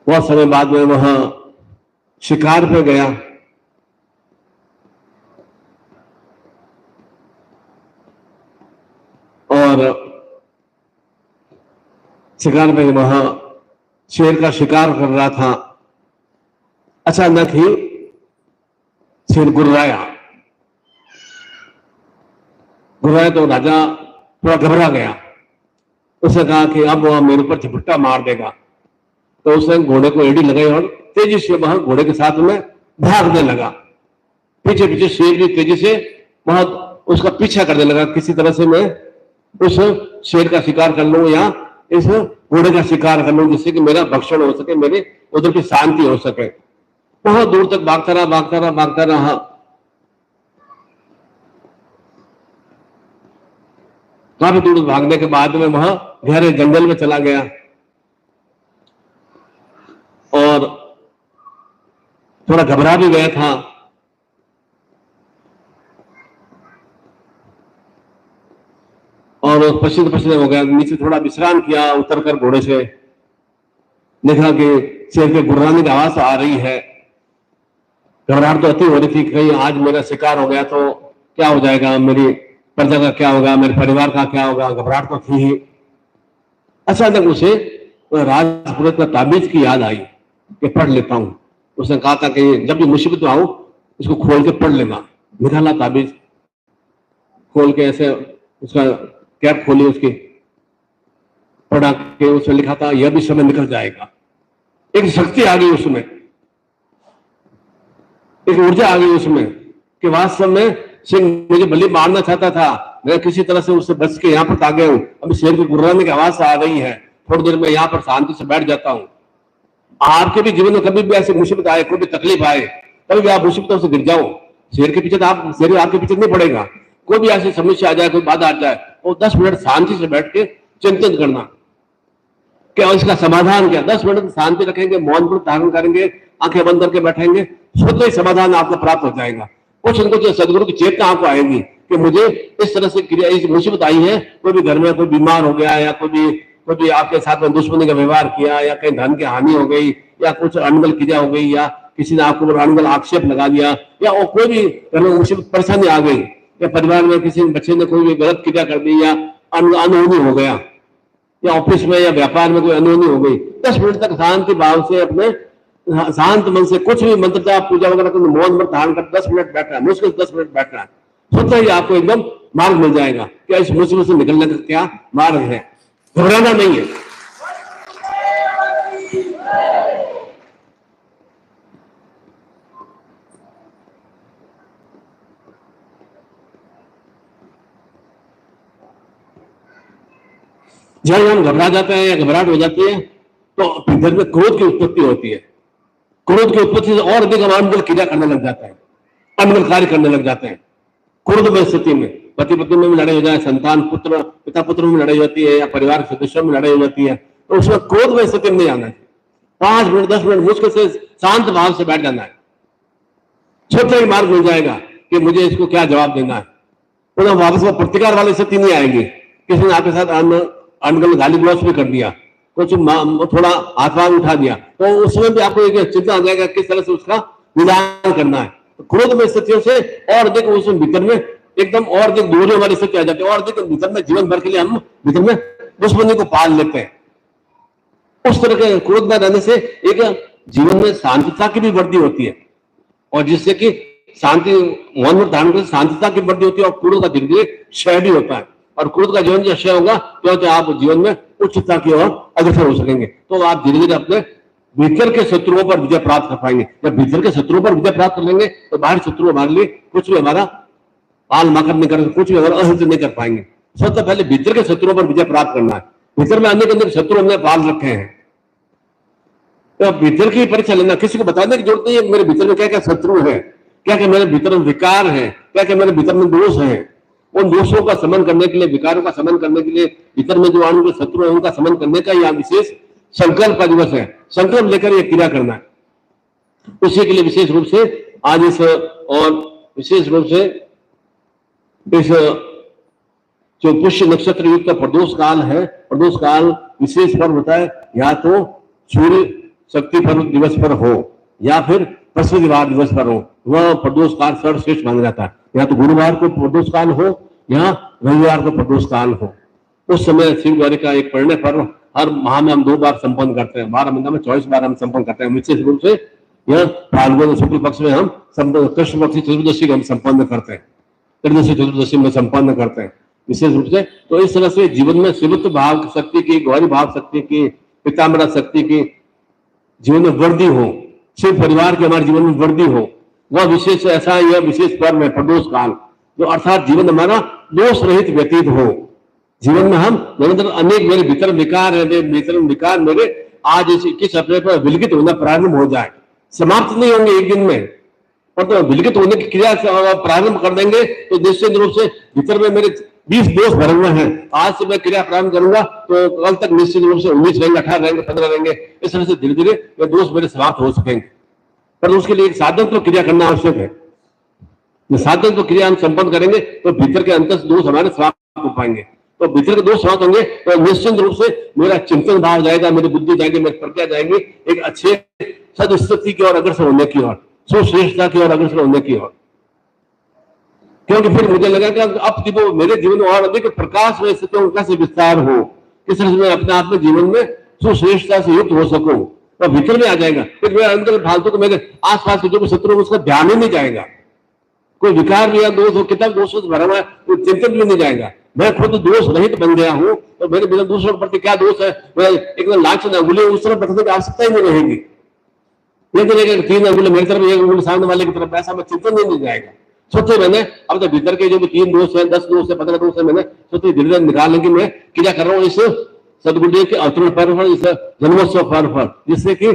बहुत समय बाद में वह शिकार पे गया, और शिकार पे वह शेर का शिकार कर रहा था। अचानक ही शेर गुर्राया तो राजा थोड़ा घबरा गया। उसने कहा कि अब वह मेरे ऊपर झपट्टा मार देगा, तो उसने घोड़े को एड़ी लगाई और तेजी से वह घोड़े के साथ में भागने लगा। पीछे पीछे शेर भी तेजी से बहुत उसका पीछा करने लगा, किसी तरह से मैं उस शेर का शिकार कर लूं या इस घोड़े का शिकार कर लूं, जिससे कि मेरा भक्षण हो सके, मेरे उधर की शांति हो सके। बहुत दूर तक भागता रहा। काफी दूर भागने के बाद में वह गहरे जंगल में चला गया, और थोड़ा घबरा भी गया था। और पसीने हो गया, नीचे थोड़ा विश्राम किया, उतरकर घोड़े से देखा कि शेर के गुर्राने की आवाज आ रही है। घबराहट तो अति हो रही थी, कहीं आज मेरा शिकार हो गया तो क्या हो जाएगा, मेरी प्रजा का क्या होगा, मेरे परिवार का क्या होगा, घबराहट तो थी ही। अचानक उसे राजपुरोहित का ताबीज की याद आई कि पढ़ लेता हूं। उसने कहा था कि जब भी मुसीबत में आओ इसको खोल के पढ़ लेना। निकाला ताबीज, खोल के ऐसे उसका कैप खोली, उसकी पढ़ा के उसमें लिखा था यह भी समय निकल जाएगा। एक शक्ति आ गई उसमें, एक ऊर्जा आ गई उसमें कि वास्तव में सिंह मुझे भले मारना चाहता था, मैं किसी तरह से उससे बच के यहाँ पर आ गया हूँ, अभी शेर की गुर्राने की आवाज आ रही है, थोड़ी देर में यहाँ पर शांति से बैठ जाता हूँ। आपके भी जीवन में कभी भी ऐसी मुसीबत आए, कोई भी तकलीफ आए, कभी भी आप मुसीबतों से गिर जाओ, शेर के पीछे तो आप, शेर आपके पीछे नहीं पड़ेगा। कोई भी ऐसी समस्या आ जाए, कोई बाधा आ जाए, वो 10 मिनट शांति से बैठ के चिंतन करना, क्या इसका समाधान क्या। 10 मिनट शांति रखेंगे, मौन व्रत धारण करेंगे, आंखें बंद करके बैठेंगे, स्वतः ही समाधान आपको प्राप्त हो जाएगा। कुछ न कुछ सदगुरु की चेतना आपको आएगी कि मुझे इस तरह से क्रिया, इस मुसीबत आई है, कोई भी घर में कोई बीमार हो गया, या कोई भी आपके साथ में दुश्मनी का व्यवहार किया, या कहीं धन की हानि हो गई, या कुछ अनगल क्रिया हो गई, या किसी ने आपको अनगल आक्षेप लगा दिया, या वो कोई भी घर में मुसीबत परेशानी आ गई, या परिवार में किसी बच्चे ने कोई भी गलत क्रिया कर दी, या अनहोनी हो गया, या ऑफिस में या व्यापार में कोई अनहोनी हो गई, 10 मिनट तक शांति भाव से अपने शांत मन से कुछ भी मंत्र जाप पूजा वगैरह कर, मौन व्रत धारण कर 10 मिनट बैठना है, मुश्किल 10 मिनट बैठना है, सोचा ही आपको एकदम मार्ग मिल जाएगा। क्या इस मुसीबत से निकलने का क्या मार्ग है, घबराना नहीं है। जब हम घबरा जाते हैं या घबराहट हो जाती है तो भीतर में क्रोध की उत्पत्ति होती है। क्रोध की उत्पत्ति से और अधिक हम अनगल क्रिया करने लग जाते हैं, अनगल कार्य करने लग जाते हैं। क्रोध में स्थिति में पति पत्नी में भी लड़ाई हो जाए, संतान पुत्र पिता पुत्र में लड़ाई होती है, या परिवार के सदस्यों में लड़ाई हो जाती है, तो उसमें क्रोध में स्थिति में नहीं आना है। 5 मिनट 10 मिनट मुश्किल से शांत भाव से बैठ जाना है, छोटा ही मार्ग मिल जाएगा कि मुझे इसको क्या जवाब देना है। तो वापस में प्रतिकार वाली स्थिति नहीं आएगी। किसी ने आपके साथ अनगल गाली गलौज भी कर दिया, कुछ थोड़ा हाथ पांव उठा दिया, तो उसमें भी आपको एक चिंता आ जाएगा किस तरह से उसका निदान करना है। तो क्रोध में स्थितियों से और अधिक उसमें भीतर में एकदम और अधिक दूरी वाली स्थिति आ जाती है, और अधिक भीतर में जीवन भर के लिए हम भीतर में दुश्मनी को पाल लेते हैं। उस तरह के क्रोध में रहने से एक जीवन में शांतता की भी वृद्धि होती है, और जिससे कि शांति मौन व्रत धारण करके शांतता की वृद्धि होती है, और क्रोध का धीरे धीरे क्षय भी होता है। और क्रोध का जीवन जो क्षय होगा तो आप जीवन में उच्चता की ओर अग्रसर हो सकेंगे। तो आप धीरे धीरे अपने भीतर के शत्रुओं पर विजय प्राप्त कर पाएंगे। जब भीतर के शत्रुओं पर विजय प्राप्त कर लेंगे तो बाहर शत्रु हमारे लिए कुछ भी हमारा आल माकर नहीं कर, कुछ भी हमारा अहित नहीं कर पाएंगे। सबसे पहले भीतर के शत्रुओं पर विजय प्राप्त करना है। भीतर में अनेक अनेक शत्रु हमने पाल रखे हैं, तो भीतर की परीक्षा लेना, किसी को बताने की जरूरत नहीं है मेरे भीतर में क्या क्या शत्रु है, क्या क्या मेरे भीतर में विकार है, क्या क्या मेरे भीतर में दोष है। उन दोषों का समन करने के लिए, विकारों का समन करने के लिए, भीतर में जो आने के शत्रु है उनका समन करने का यह विशेष संकल्प का दिवस है। संकल्प लेकर यह क्रिया करना है। उसी के लिए विशेष रूप से आज इस, और विशेष रूप से इस जो पुष्य नक्षत्र युक्त का प्रदोष काल है, प्रदोष काल विशेष पर्व होता है, या तो सूर्य शक्ति पर्व दिवस पर हो या फिर बृहस्पतिवार दिवस पर हो, वह प्रदोष काल सर्वश्रेष्ठ माना जाता है। या तो गुरुवार को प्रदोष काल हो या रविवार को प्रदोष काल हो। उस समय शिव द्वारे का एक परिणय पर्व हर माह में हम 2 बार संपन्न करते हैं, 12 महीना में 24 बार हम संपन्न करते हैं। विशेष रूप से यह फाल्गुन शुक्ल पक्ष में हम कृष्ण पक्ष चतुर्दशी को हम संपन्न करते हैं, त्रयोदशी चतुर्दशी में संपन्न करते हैं विशेष रूप से। तो इस तरह से जीवन में शिवत्व भाव शक्ति की, गौरी भाव शक्ति की, पिताम्बरा शक्ति की जीवन में वृद्धि हो, शिव परिवार के हमारे जीवन में वृद्धि हो, वह विशेष ऐसा यह विशेष पर्व है प्रदोष काल, जो अर्थात जीवन हमारा दोष रहित व्यतीत हो। जीवन में हम निरंतर अनेक मेरे भीतर विकार है, भीतर विकार मेरे आज इस 21 अप्रैल पर विलगित होना प्रारंभ हो जाए। समाप्त नहीं होंगे एक दिन में, पर तो विलगित होने की क्रिया प्रारंभ कर देंगे तो निश्चित रूप से भीतर में मेरे 20 दोष भरे हुए हैं। आज से मैं क्रिया प्रारंभ करूंगा तो कल तक निश्चित रूप से 19 रहेंगे, 18 रहेंगे, 15 रहेंगे। इस तरह से धीरे धीरे वे दोष मेरे समाप्त हो सकेंगे। पर उसके लिए एक साधन तो क्रिया करना आवश्यक है। साधन तो क्रिया हम संपन्न करेंगे तो भीतर के अंतर दोष हमारे समाप्त हो पाएंगे। तो भीतर के दोष समाप्त होंगे तो निश्चित रूप से मेरा चिंतन भाव जाएगा, मेरी बुद्धि जाएगी, मेरी प्रज्ञा जाएगी एक अच्छे सदस्थिति की ओर अग्रसर होने की ओर, सुश्रेष्ठता की ओर अग्रसर होने की ओर। क्योंकि फिर मुझे लगा कि अब देखो मेरे जीवन में और अधिक प्रकाश में स्थितियों का से विस्तार हो, किस तरह से मैं अपने आप में जीवन में सुश्रेष्ठता से युक्त हो सकूं, तो भीतर में आ जाएगा। फिर मेरे अंदर फालतू को मेरे आसपास के जो शत्रु है उसका ध्यान ही नहीं जाएगा। कोई विकार भी या दोष हो, कितना दोष भरा हुआ है, कोई चिंतन भी नहीं जाएगा। मैं खुद दोष रहित बन गया हूं तो मेरे बिना दूसरों के प्रति क्या दोष है, मैं एकदम लाछन अंगुली उस तरफ रखने की आवश्यकता ही नहीं रहेगी। लेकिन 3 अंगुली मेरी तरफ, 1 अंगुली सामने वाले की तरफ, ऐसा मैं चिंतन नहीं जाएगा। सोचे मैंने अब तो भीतर के जो भी 3 दोष है, 10 दोष है, 15 दोष है, मैंने सोचे धीरे धीरे निकालने की मैं क्रिया कर रहा हूँ इस सदगुरुदेव के अवतरण पर्व पर, इस जन्मोत्सव पर्व पर, जिससे कि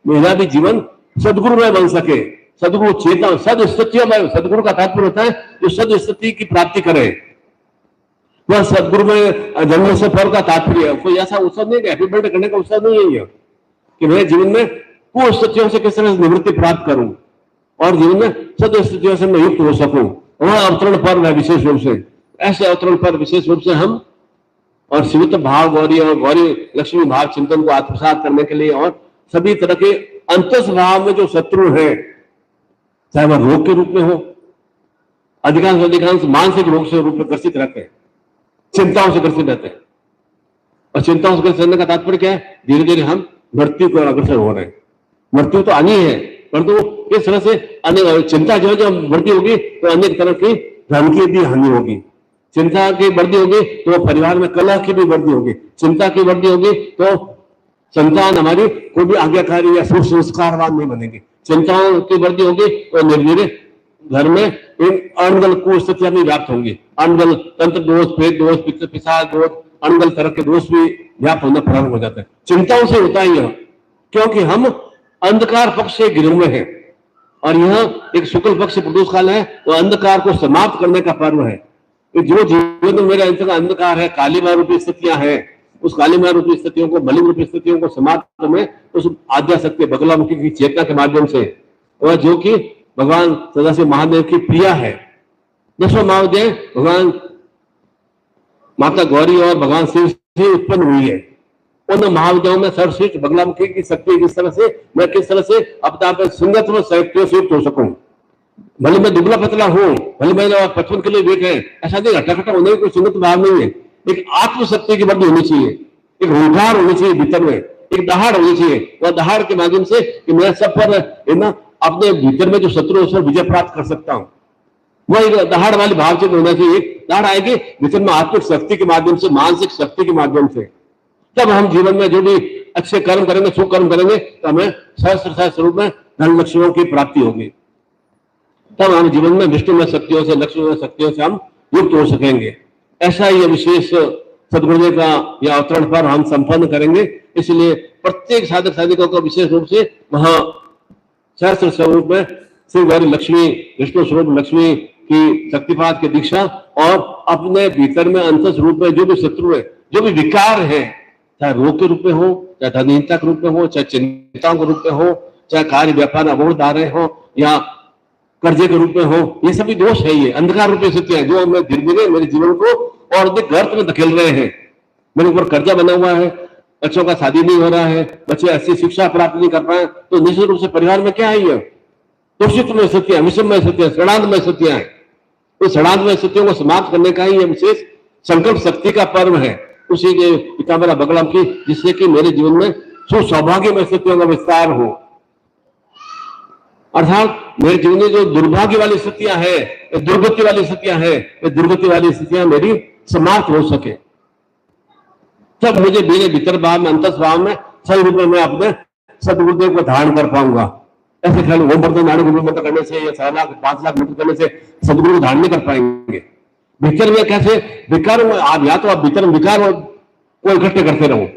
मेरा भी जीवन सदगुरु में बन सके। सदगुरु चेतना, सद स्थितियों में, सदगुरु का तात्पर्य होता है जो सद स्थिति की प्राप्ति करे। वह सदगुरु में जन्मोत्सव पर्व का तात्पर्य है। कोई ऐसा उत्सव नहीं है, हैप्पी बर्थडे करने का उत्सव नहीं है कि मेरे जीवन में कुस्थितियों से किस तरह निवृत्ति प्राप्त करूं और जीवन में सद स्थितियों से मैं युक्त हो सकूं। वह अवतरण पर्व है विशेष रूप से। ऐसे अवतरण पर विशेष रूप से हम और शिवित भाव गौरी और गौरी लक्ष्मी भाव चिंतन को आत्मसात करने के लिए और सभी तरह के अंतस भाव में जो शत्रु है, चाहे वह रोग के रूप में हो, अधिकांश मानसिक रोग से रूप में ग्रसित रहते हैं, चिंताओं से ग्रसित रहते हैं। और चिंताओं से ग्रसित रहने का तात्पर्य क्या है? धीरे धीरे हम मृत्यु को अग्रसर हो रहे हैं। मृत्यु तो आनी है, परंतु किस तरह से अनेक चिंता जो है, जब मृत्यु होगी तो अनेक तरह की धन की भी हानि होगी। चिंता की वृद्धि होगी तो परिवार में कलह की भी वृद्धि होगी। चिंता की वृद्धि होगी तो संतान हमारी कोई भी आज्ञाकारी या सुसंस्कारवान नहीं बनेगी। चिंताओं की वृद्धि होगी तो धीरे धीरे घर में इन अणगल कुस्थितियां भी व्याप्त होंगी। अणगल तंत्र दोष, प्रेत दोष, पिशाच दोष, अणगल तरह के दोष भी व्याप्त होना प्रारंभ हो जाता है। चिंताओं से होता ही है, क्योंकि हम अंधकार पक्ष से घिरे हुए हैं और यह एक शुक्ल पक्ष प्रदोष काल है, तो अंधकार को समाप्त करने का पर्व है। तो जो जीवन में मेरा अंधकार है, कालीमय रूपी स्थितियां हैं, उस कालीमय रूपी स्थितियों को, मलिन रूपी स्थितियों को समाप्त में उस आद्या शक्ति बगलामुखी की चेतना के माध्यम से, वह जो कि भगवान सदाशिव महादेव की प्रिया है। 10वां महादेव भगवान माता गौरी और भगवान शिव से उत्पन्न हुई है। उन महाविद्याओं में सर्वश्रेष्ठ बगलामुखी की शक्ति किस तरह से, मैं किस तरह से अपने आप सिंहत्व शक्तियों से युक्त हो सकूं। भले मैं दुबला पतला हूं, भले मैं 55 किलो वेट है, ऐसा नहीं हट्टा होने की कोई सिंहत्व भाव नहीं है। एक आत्मशक्ति की वृद्धि होनी चाहिए, एक हुंकार होनी चाहिए भीतर में, एक दहाड़ होनी चाहिए। वह दहाड़ के माध्यम से कि मैं सब पर ना अपने भीतर में जो शत्रु है उस पर विजय प्राप्त कर सकता हूं। वह एक दहाड़ वाली भावचित्र होना चाहिए। दहाड़ आएगी भीतर में आत्मिक शक्ति के माध्यम से, मानसिक शक्ति के माध्यम से। तब हम जीवन में जो भी अच्छे कर्म करेंगे, शुभ कर्म करेंगे, तो हमें सहस्र स्वरूप में धन लक्ष्मियों की प्राप्ति होगी। तब हम जीवन में विष्णुमय शक्तियों से, लक्ष्मीमय शक्तियों से हम युक्त हो सकेंगे। ऐसा ही विशेष सदगुरुदेव का यह अवतरण पर हम संपन्न करेंगे। इसलिए प्रत्येक साधक साधिका को विशेष रूप से वहां सहस्र स्वरूप में श्री गौरी लक्ष्मी, विष्णु स्वरूप लक्ष्मी की शक्तिपात की दीक्षा और अपने भीतर में अंत स्वरूप में जो भी शत्रु है, जो भी विकार है, चाहे रोग के रूप में हो, चाहे धनहीनता के रूप में हो, चाहे चिंताओं के रूप में हो, चाहे कार्य व्यापार अवरोध आ रहे हो या कर्जे के रूप में हो, ये सभी दोष है। ये अंधकार रूपी स्थितियां हैं जो मैं धीरे धीरे मेरे जीवन को और अधिक गर्त में धकेल रहे हैं। मेरे ऊपर कर्जा बना हुआ है, बच्चों का शादी नहीं हो रहा है, बच्चे अच्छी शिक्षा प्राप्त नहीं कर पाए, तो निश्चित रूप से परिवार में क्या है? ये दूषितमय स्थितियां, विषममय स्थितियां, षडांतमय स्थितियां हैं। तो षडांतमय स्थितियों को समाप्त करने का ही यह विशेष संकल्प शक्ति का पर्व है। उसी के पिता मेरा बगलाम की, जिससे कि मेरे जीवन में सुसौभाग्यमय स्थितियों का विस्तार हो, अर्थात मेरे जीवन में जो दुर्भाग्य वाली स्थितियां हैं, दुर्गति वाली स्थितियां हैं, दुर्गति वाली स्थितियां मेरी समाप्त हो सके। तब मुझे मेरे भीतर भाव में, अंतस भाव में सही रूप में मैं अपने सदगुरुदेव को धारण कर पाऊंगा। ऐसे ख्याल ओम वर्धन नारायण गुरु मंत्र करने से या 4 लाख 5 लाख मंत्र करने से सदगुरु को धारण नहीं कर पाएंगे। भीतर में कैसे विकार, आप या तो आप भीतर में विकार को इकट्ठे करते रहो,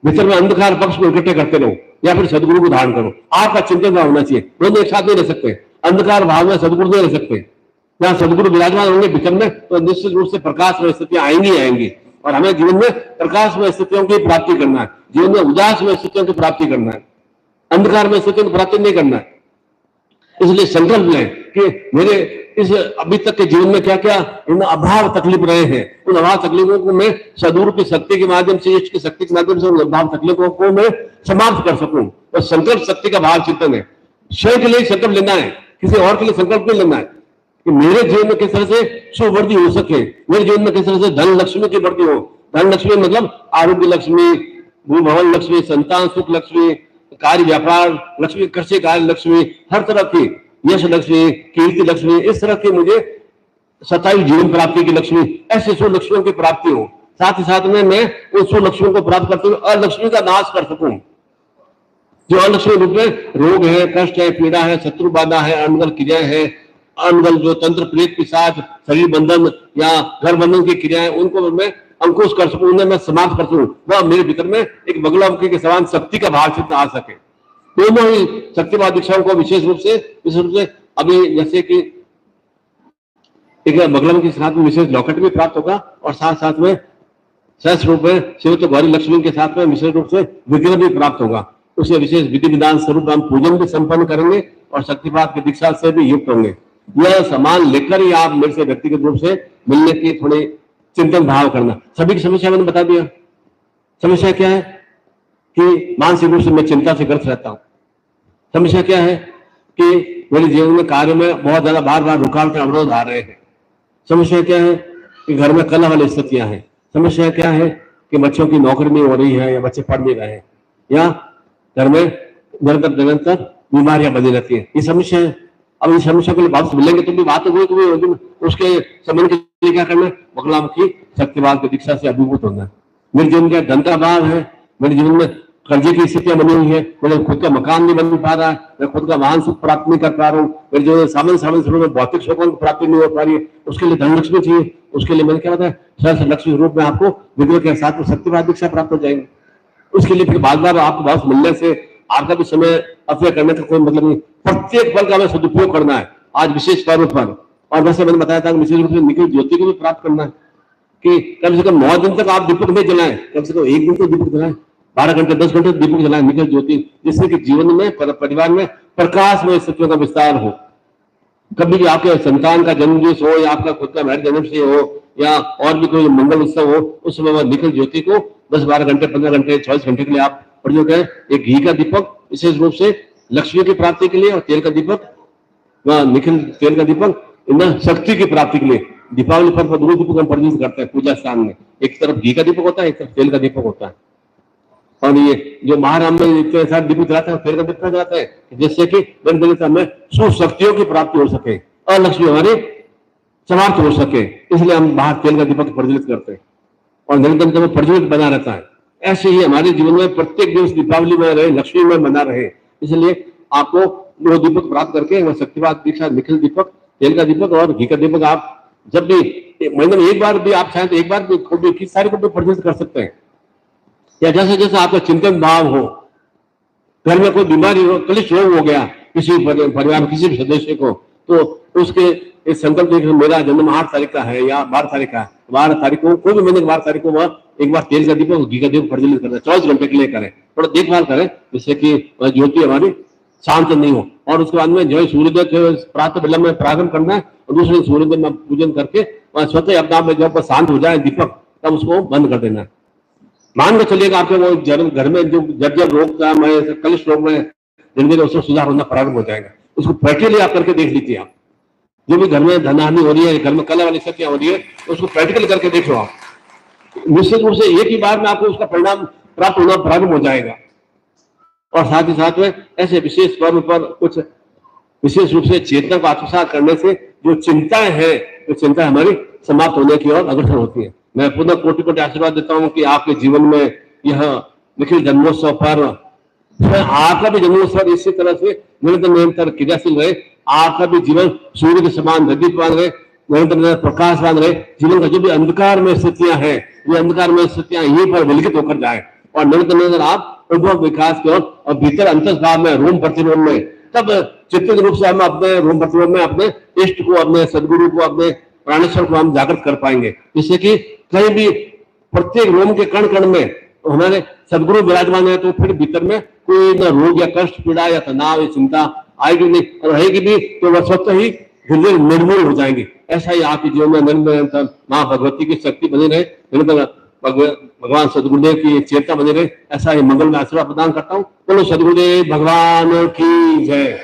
भीतर में अंधकार पक्ष को इकट्ठे करते रहो, या फिर सदगुरु को धारण करो। आपका चिंतन भाव होना चाहिए। दोनों एक साथ नहीं रह सकते। अंधकार भाव में सदगुरु नहीं रह सकते। जहां सदगुरु विराजमान होंगे भीतर में, तो निश्चित रूप से प्रकाश में स्थितियां आएंगी। और हमें जीवन में प्रकाश में स्थितियों की प्राप्ति करना है, जीवन में उदास में स्थितियों की प्राप्ति करना है, अंधकार में स्थितियों की प्राप्ति नहीं करना है। इसलिए संकल्प लें कि मेरे इस अभी तक के जीवन में क्या क्या अभाव तकलीफ रहे हैं, उन अभाव तकलीफों को मैं सदगुरु की शक्ति के माध्यम से, इष्ट की शक्ति के माध्यम से उन अभाव तकलीफों को मैं समाप्त कर सकूं। तो संकल्प शक्ति का भाव चिंतन है। स्वयं के लिए संकल्प लेना है, किसी और के लिए संकल्प नहीं लेना है कि मेरे जीवन में किस तरह से सुवृद्धि हो सके, मेरे जीवन में किस तरह से धन लक्ष्मी की वृद्धि हो। धन लक्ष्मी मतलब आरोग्य लक्ष्मी, भू भवन लक्ष्मी, संतान सुख लक्ष्मी, कार्य व्यापार लक्ष्मी, कृषि कार्य लक्ष्मी, हर तरह की यश लक्ष्मी, कीर्ति लक्ष्मी, इस तरह की मुझे 27 जीवन प्राप्ति की लक्ष्मी, ऐसे 100 लक्ष्मियों की प्राप्ति हो। साथ ही साथ में मैं उन 100 लक्ष्मियों को प्राप्त करते हुए अलक्ष्मी का नाश कर सकूं। जो अलक्ष्मी रूप में रोग है, कष्ट है, पीड़ा है, शत्रु बाधा है, अनगल क्रियाएं है, अनगल जो तंत्र प्रेत पिशाच शरीर बंधन या घर बंधन की क्रियाएं उनको मैं अंकुश कर सकूं, उन्हें मैं समाप्त कर सकूं, वह मेरे भीतर में एक बगलामुखी के समान शक्ति का भाव चित्त आ सके। दोनों ही शक्तिवाद दीक्षाओं को विशेष रूप से अभी जैसे कि एक बगलामुखी के साथ में विशेष लॉकेट भी प्राप्त होगा और साथ साथ में सहस्त्र रूप में शिव तो गौरी लक्ष्मी के साथ में विशेष रूप से विग्रह भी प्राप्त होगा। उसे विशेष विधि विधान स्वरूप हम पूजन भी संपन्न करेंगे और शक्तिपात की दीक्षा से भी युक्त होंगे। यह सामान लेकर ही आप मेरे से व्यक्तिगत रूप से मिलने की थोड़ी चिंतन भाव करना। सभी की समस्या मैंने बता दिया। समस्या क्या है कि मानसिक रूप से मैं चिंता से ग्रस्त रहता हूं। समस्या क्या है कि मेरे जीवन में कार्य में बहुत ज्यादा बार बार रुकावटें अवरोध आ रहे हैं। समस्या क्या है कि घर में कलह वाली स्थितियां हैं। समस्या क्या है कि बच्चों की नौकरी नहीं हो रही है या बच्चे पढ़ नहीं रहे हैं या घर में निरंतर बीमारियां बनी रहती है। ये समस्या है। अब इस समस्या को वापस मिलेंगे तो भी बात हुई तो उसके संबंध के लिए क्या करना है? बगलामुखी शक्तिवाद की दीक्षा से अभिभूत होना है। मेरे जीवन में धन का अभाव है, मेरे जीवन में कर्जे की स्थितियां बनी हुई है, मेरे खुद का मकान नहीं बन पा रहा है, मैं खुद का वाहन सुख प्राप्त नहीं कर पा रहा हूँ, मेरे जो सामान्य स्वरूप में भौतिक सुखों की प्राप्ति नहीं हो पा रही है, उसके लिए धन लक्ष्मी चाहिए। उसके लिए मैंने क्या बताया? सहस्त्र लक्ष्मी रूप में आपको विग्रह के साथ में शक्तिवाद दीक्षा प्राप्त हो जाएंगे। उसके लिए फिर बार बार आपको वापस मिलने से आपका भी समय अपव्यय करने का कोई मतलब नहीं। प्रत्येक पल का हमें सदुपयोग करना है आज विशेष पर्व पर। और वैसे मैंने बताया था कि विशेष रूप से निखिल ज्योति को भी प्राप्त करना है कि कम से कम 9 दिन तक आप दीपक नहीं जलाएं, कम से कम 1 दिन तो दीपक जलाएं, 12 घंटे 10 घंटे दीपक जलाएं निखिल ज्योति, जिससे कि जीवन में परिवार में प्रकाश में स्थितियों का विस्तार हो। कभी भी आपके संतान का जन्म दिवस हो या आपका खुद का मैरिज एनिवर्सरी हो या और भी कोई मंगल उत्सव हो, उस समय वह निखिल ज्योति को 10-12 घंटे 15 घंटे 24 घंटे के लिए आप प्रयोग करें। एक घी का दीपक विशेष रूप से लक्ष्मी की प्राप्ति के लिए और तेल का दीपक निखिल तेल का दीपक शक्ति की प्राप्ति के लिए। दीपावली पर 2 दीपक हम प्रज्वलित करते हैं पूजा स्थान में। एक तरफ घी का दीपक होता है, एक तरफ तेल का दीपक होता है। और ये जो महाराम में इतने सारे दीपक जलाते हैं, तेल का दीपक जलाते हैं जिससे कि हमें सुशक्तियों की प्राप्ति हो सके और लक्ष्मी हमारी समाप्त हो सके। इसलिए हम बाहर तेल का दीपक प्रज्वलित करते हैं और निरंतर प्रज्वलित बना रहता है। ऐसे ही हमारे जीवन में प्रत्येक दिवस दीपावली में रहे, लक्ष्मी में बना रहे। इसलिए आपको वो दीपक प्राप्त करके वह शक्तिवाद दीक्षा निखिल दीपक, तेल का दीपक और घी का दीपक आप जब भी महीने में एक बार भी आप चाहें तो एक बार भी खुद 21 तारीख को भी प्रज्वलित कर सकते हैं। या जैसे जैसे आपका चिंतन भाव हो, घर में कोई बीमारी हो, कलिश रोग हो गया किसी परिवार में किसी भी सदस्य को, तो उसके इस संकल्प मेरा जन्म 8 तारीख का है या 12 तारीख का है, 12 तारीख को कोई भी महीने 12 तारीख को वह एक बार तेल का दीपक घी का दीपक प्रज्वलित करना 24 घंटे के लिए करें। थोड़ा देखभाल करें जिससे कि वह ज्योति हमारी शांत नहीं हो। और उसके बाद में जो सूर्योदय के प्रातः विलंब में प्रारंभ करना है और दूसरे सूर्योदय में पूजन करके वह स्वतः अपना में जब शांत हो जाए दीपक तब उसको बंद कर देना है। मान के चलिएगा आपके वो घर में जो जर्जर रोग का मैं कलिश रोग में जिंदगी उसको सुधार होना प्रारंभ हो जाएगा। उसको प्रैक्टिकली आप करके देख लीजिए। आप जो भी घर में धनहानि हो रही है, घर में कला वाली स्थितियां हो रही है, उसको प्रैक्टिकल करके देखो। आप निश्चित रूप से एक ही बार में आपको उसका परिणाम प्राप्त होना प्रारंभ हो जाएगा। और साथ ही साथ में ऐसे विशेष पर्व पर कुछ विशेष रूप से चेतना को आत्मसात करने से जो चिंताएं हैं, जो चिंता हमारी समाप्त होने की ओर अग्रसर होती है। मैं पुनः कोटि कोटि आशीर्वाद देता हूं कि आपके जीवन में यह निखिल जन्मोत्सव पर्व, आपका भी जन्मोत्सव इसी तरह से निरंतर क्रियाशील रहे। आपका भी जीवन सूर्य के समान दीप्यमान रहे, निरंतर प्रकाशवान रहे। जीवन का जो भी अंधकार में स्थितियां हैं, ये अंधकार में स्थितियां यहीं पर विलगित होकर जाए और निरंतर आप उद्भव विकास की ओर और भीतर अंतर्भाव में रोम प्रतिरोध में तब चित्तित रूप से हम अपने रोम प्रतिरोध में अपने इष्ट को, अपने सदगुरु को, अपने प्राणेश्वर को हम जागृत कर पाएंगे। जिससे कि कहीं भी प्रत्येक रोम के कण कण में हमारे सदगुरु विराजमान है तो फिर भीतर में कोई न रोग या कष्ट, पीड़ा या तनाव या चिंता आएगी नहीं, और रहेगी भी तो वह स्वतः ही धीरे निर्मूल हो जाएंगी। ऐसा ही आपके जीवन में निरंतर माँ भगवती की शक्ति बनी रहे, निरंतर भगवान सदगुरुदेव की चेतना बनी रहे। ऐसा ही मंगल में आशीर्वाद प्रदान करता हूँ। बोलो सदगुरुदेव भगवान की जय।